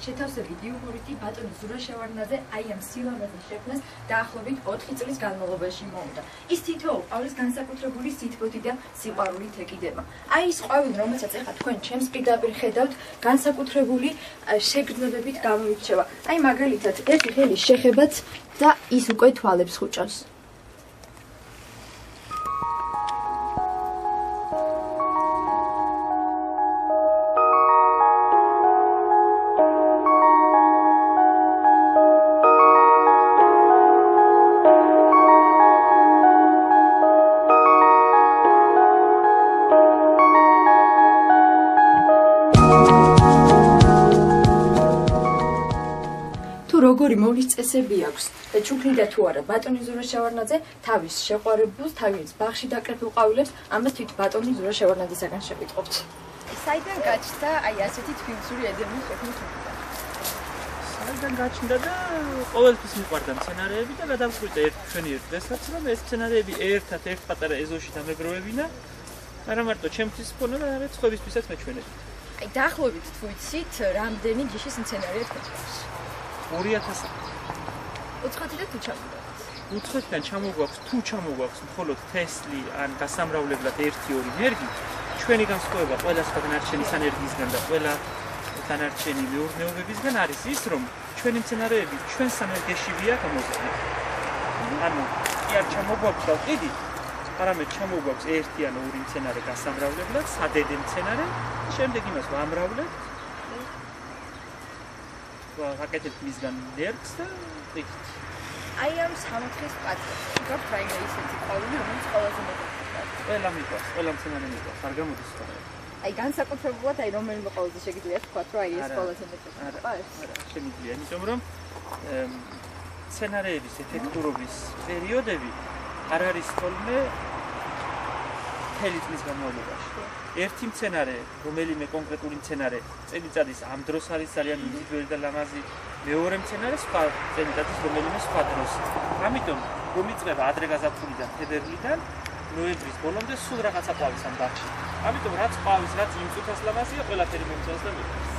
შეთავსებით იუმორისტი ბატონი ზურა შევარდნაძე აი ამ სილამაზის შექმნას დაახლოებით 4 წლის განმავლობაში მოუნდა. ის თითოეულ ყვავილს განსაკუთრებული სითბოთი და სიყვარულით ეკიდება. აი ის ყვავილი, რომელსაც ეხლა თქვენ ჩემს პირდაპირ ხედავთ, განსაკუთრებული შეგრძნებებით გამოირჩევა. აი მაგალითად, ერთი ხელის შეხებაც და ის უკვე თვალებს ხუჭავს. როგორი მოვლის წესები აქვს და ჩუქნიდა თუ არა ბატონი ზურა შევარდნაძე თავის შეყვარებულს თავის ბაღში დაკრეფილ ყვავილებს ამას თვით ბატონი ზურა შევარდნაძისაგან შევიტყობთ. საიდან გაჩნდა აი ასეთი თბილისური ედემის შექმნის მიზეზი? საიდან გაჩნდა და ყოველთვის მიყვარდა მცენარეები და გადავწყვიტე ჩვენი დღესაც რომ ეს მცენარეები ერთად ერთ პატარა ეზოში დამეგროვებინა. არა მარტო ჩემთვის ფონა, არამედ სხვებისთვისაც მეჩვენებთ. აი დაახლოებით თუ იცით რამდენი ჯიშის მცენარეა თქვენს 2000. უცხოეთიდან თუ ჩამოგვაქვს? უცხოეთიდან ჩამოგვაქვს, თუ ჩამოგვაქვს მხოლოდ თესლი ან გასამრავლებლად 1-2 ნერგი, ჩვენი განსხვავება ყველა სხვა დანარჩენი სანერგიისგან და ყველა დანარჩენი მეურნეობებისგან არის ის, რომ ჩვენი მცენარეები ჩვენ სანერგეშივია გამოსული. ანუ კი არ ჩამოგვაქვს და ვყიდით, არამედ ჩამოგვაქვს 1 ან 2 მცენარე გასამრავლებლად, სადედე მცენარე, შემდეგ იმას ვამრავლებთ. ვაკეთებთ მისგან ნერგს და ვიყიდით. აი ამ სამოთხის პატარა გაქვთ რაიმე ისეთი ყვავილი, რომელიც ყველაზე მეტად ყველა მიყვარს, ყველა მცენარე მიყვარს, არ გამოდის სხვა. აი განსაკუთრებულად აი რომელიმე ყვავილზე შეგიძლია თქვათ, რომ აი ეს ყველაზე მეტად მიყვარს? არა, შემიძლია, იმიტომ რომ მცენარეების ეფექტურობის პერიოდები არ არის თოლმე მთელი წლის განმავლობაში. ერთი მცენარე, რომელიმე კონკრეტული მცენარე წელიწადის ამ დროს არის ძალიან მიზიდველი და ლამაზი, მეორე მცენარე სხვა წელიწადის რომელიმე სხვა დროს. ამიტომ რომ იწყება ადრე გაზაფხულიდან თებერვლიდან ნოემბრის ბოლომდე სულ რაღაცა ყვავის ამ ბაღში. ამიტომ რაც ყვავის, რაც იმ წუთას ლამაზია, ყველაფერი მომწონს და მიყვარს.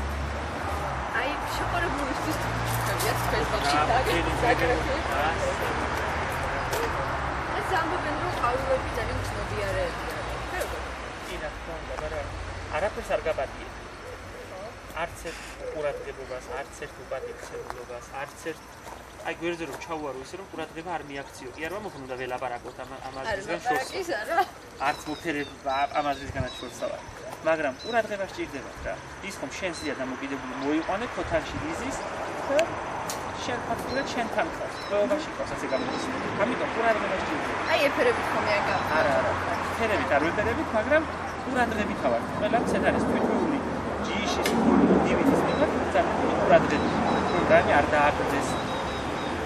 აი შეყარებულისთვის თქვენიათ თქვენს ბაღში დაგეკრეფილ. ეს ამბობენ რომ ყვავილები ძალიან ცნობიერებია. არაფერს არ გაბატია. არც ერთ ყურადღებობას, არც ერთ უპატიქსებლობას, არც ერთ აი გვერდზე რომ ჩავუარო ისე რომ ყურადღება არ მიაქციო. კი არ ვამოხნ უნდა ველაპარაკოთ ამაზრისგან შორს. არც მოფერება ამაზრისგანაც შორს ავარ. მაგრამ ყურადღება სჭირდებათ რა. ის ხომ შენზეა დამოკიდებული მოიყვანე ქოთანში იზის და შენ ფაქტურად შენთან ხარ. ყველაში ყავს ასე გამოდის. ამიტომ ყურადღება სჭირდება. აი ეფერებით ხომ არ გავა. არა, ეფერებით არ ვეფერებით, მაგრამ ყურადღებით ავარ. ყველა მცენარის თვითმეული ჯიშის ინდივიდის მიერ ძალიან ყურადღებით. რამე არ დააგდეს.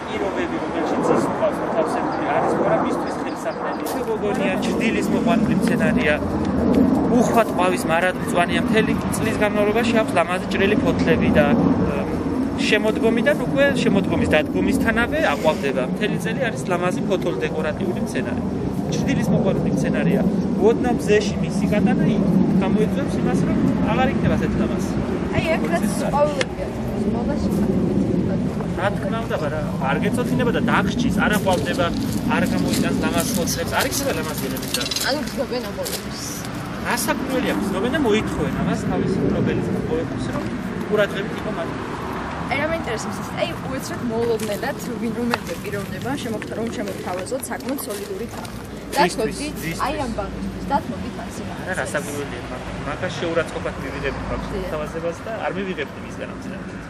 პირობები, რომელშიც ის ყავს თავსებული არის, მაგრამ მისთვის ხელსაყრელი. როგორია ჯდილის მოყვანილი მცენარეა. უხვად ყვავის მარადმწვანეა მთელი წლის განმავლობაში აქვს ლამაზი ჭრელი ფოთლები და შემოდგომიდან უკვე შემოდგომის დადგომისთანავე აყვავდება. მთელი წელი არის ლამაზი ფოთოლდეკორატიული მცენარე. ჯდილის მოყვანილი მცენარეა. ოდნავ მზეში მისი გადანა გამოიწვევს იმას, რომ აღარ იქნება ასეთ ლამაზი. აი აქ რაც ყვავილებია, მოვაში რა თქმა უნდა, არ გეწოთინება და დაგჭის, არ აყვავდება, არ გამოიტანს ლამაზ ფოთლებს, არ იქნება ლამაზიელები და ანუ გზობენ ამბობს. გასაკვირველი აქვს, გზობენ და მოითხოვენ ამას თავის პრობლემის მოყვებით, რომ ყურადღებით იყო მათ. აი რა მეინტერესებს ის, აი უეცრად მოულოდნელად ვინ რომელიმე პიროვნება შემოგთავაზოთ საკმაოდ სოლიდური თამა. დათმობდით აი ამ ბაღისთვის, დათმობდით ამ სიმაღლეზე. არა, გასაკვირველია, მაგას შეურაცხყოფად მივიღებთ ბაღში თავაზებას და არ მივიღებთ მისგან ამ წინაპრებს.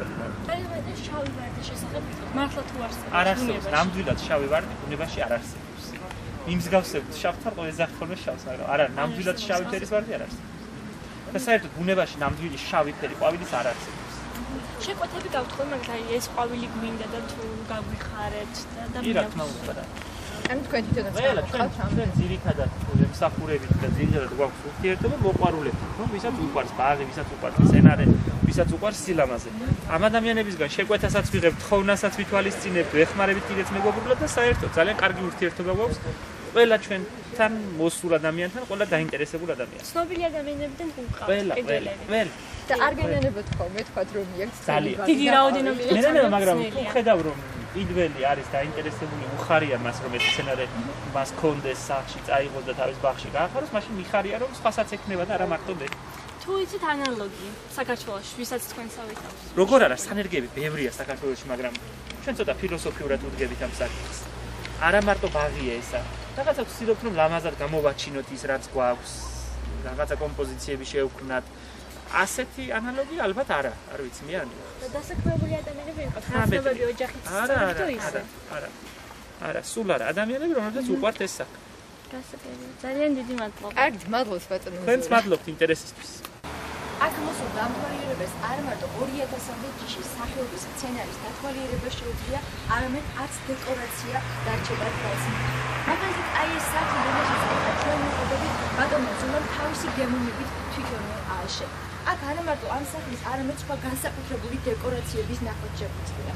აი მე შავი ვარდის შესახებ მართლა თუ არსებობს? არ არსებობს, ნამდვილად შავი ვარდი ბუნებაში არ არსებობს. იმსგავსებთ შავთან ყოველზე ხოლმე შავს, მაგრამ არა, ნამდვილად შავი ფერის ვარდი არ არსებობს. და საერთოდ ბუნებაში ნამდვილი შავი ფერი ყვავილის არ არსებობს. შეკვეთები გავთხოვე, მაგრამ აი ეს ყვავილი გვინდა და თუ გაგვიხარეთ და კი რა თქმა უნდა. ანუ თქვენ თვითონაც გავხართ ჩვენ ძირითადად მსახურებით და ძირითადად გვაქვს ურთიერთობა მოყვარულებით, რომ ვისაც უყვარს ბაღი, ვისაც უყვარს მცენარე, ვისაც უყვარს სილამაზე. ამ ადამიანებისგან შეკვეთასაც ვიღებთ, თხოვნასაც ვითვალისწინებთ, ვეხმარებით კიდეც მეგობრულად და საერთოდ ძალიან კარგი ურთიერთობა გვაქვს. ყველა ჩვენ ყველასთან მოსულ ადამიანთან, ყველა დაინტერესებულ ადამიანს. ცნობილი ადამიანებიდან უყავთ ყველა. და არ გენერებოთ ხოლმე თქვათ რომ ერთ ძალიან დიდი რაოდენობით მე მაგრამ თუ ხედავ რომ პირველი არის დაინტერესებული უხარია მას რომ ეს სცენარე მას კონდეს სახში წაიღოს და თავის ბაღში გაახაროს, მაშინ მიხარია რომ სხვასაც ექნება და არა მარტო მე. თუ იცით ანალოგი საქართველოში, ვისაც თქვენსავით აქვს. როგორ არა სანერგები ბევრია საქართველოში, მაგრამ ჩვენ ცოტა ფილოსოფიურად უდგებით ამ საკითხს. არა მარტო ბაღია ესა. რაღაცა ვცდილობთ რომ ლამაზად გამოვაჩინოთ ის რაც გვაქვს, რაღაცა კომპოზიციები შევქმნათ. ასეთი ანალოგი ალბათ არა, არ ვიცი მე არ მივახსოვს. და დასაქმებული ადამიანები იყო, ხასნობები ოჯახით სწორედ ისე. არა, სულ არა, ადამიანები რომელთაც უყვართ ეს საქმე. გასაგებია. ძალიან დიდი მადლობა. კარგით, მადლობს ბატონო. თქვენც მადლობთ ინტერესისთვის. აქ მოსულ დამთვალიერებას არ მარტო 2000-მდე ჯიშის სახეობის სცენარის დათვალიერება შეუძლია, არამედ არც დეკორაცია დარჩება თვალსა. მაგალითად, აი ეს სახლი, რომელშიც ჩვენ ვიყიდებით, ბატონო ზურამ თავისი გემოვნებით თვითონვე ააშენა. აქ არა მარტო ამ სახლის, არამედ სხვა განსაკუთრებული დეკორაციების ნახვაც შეგვიძლია.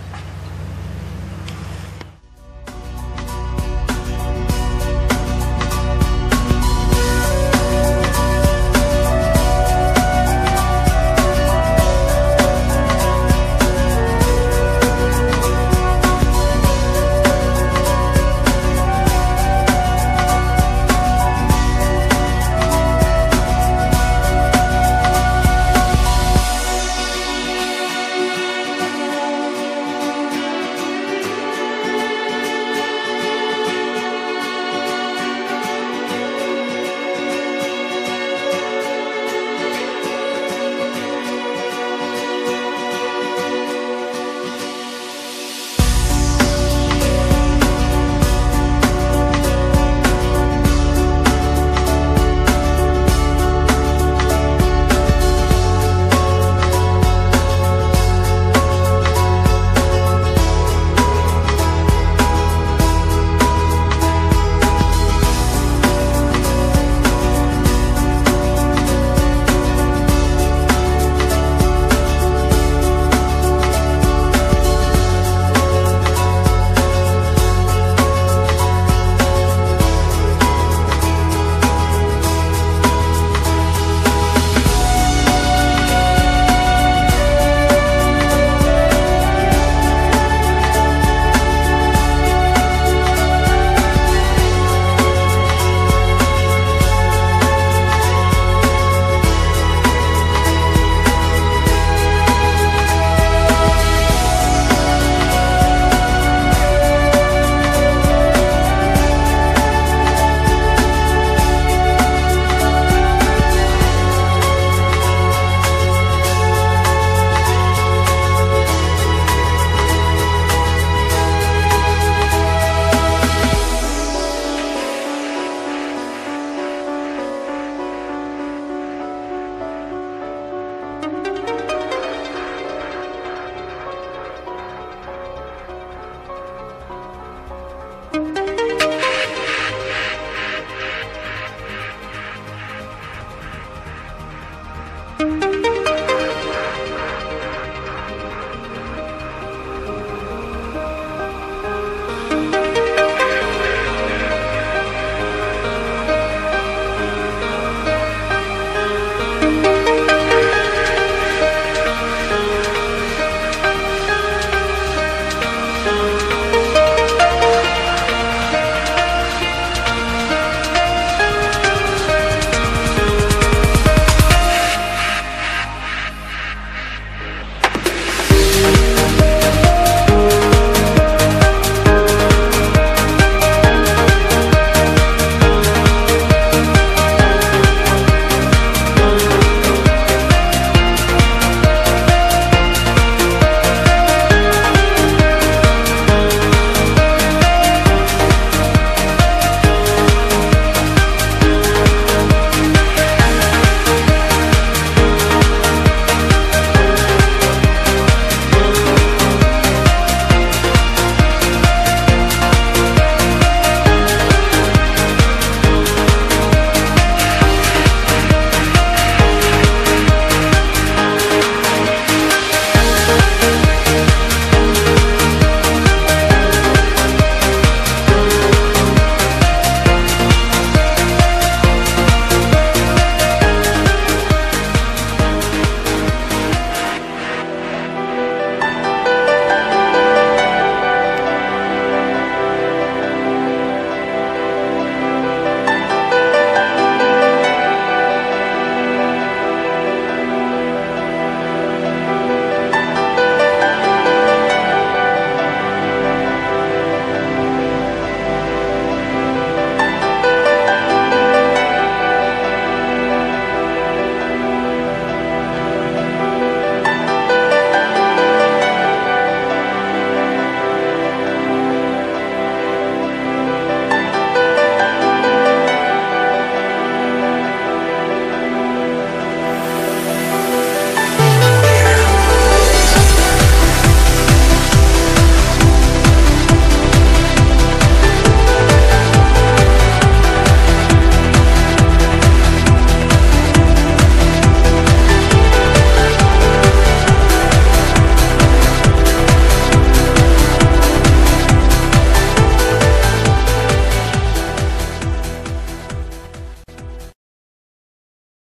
Thank you.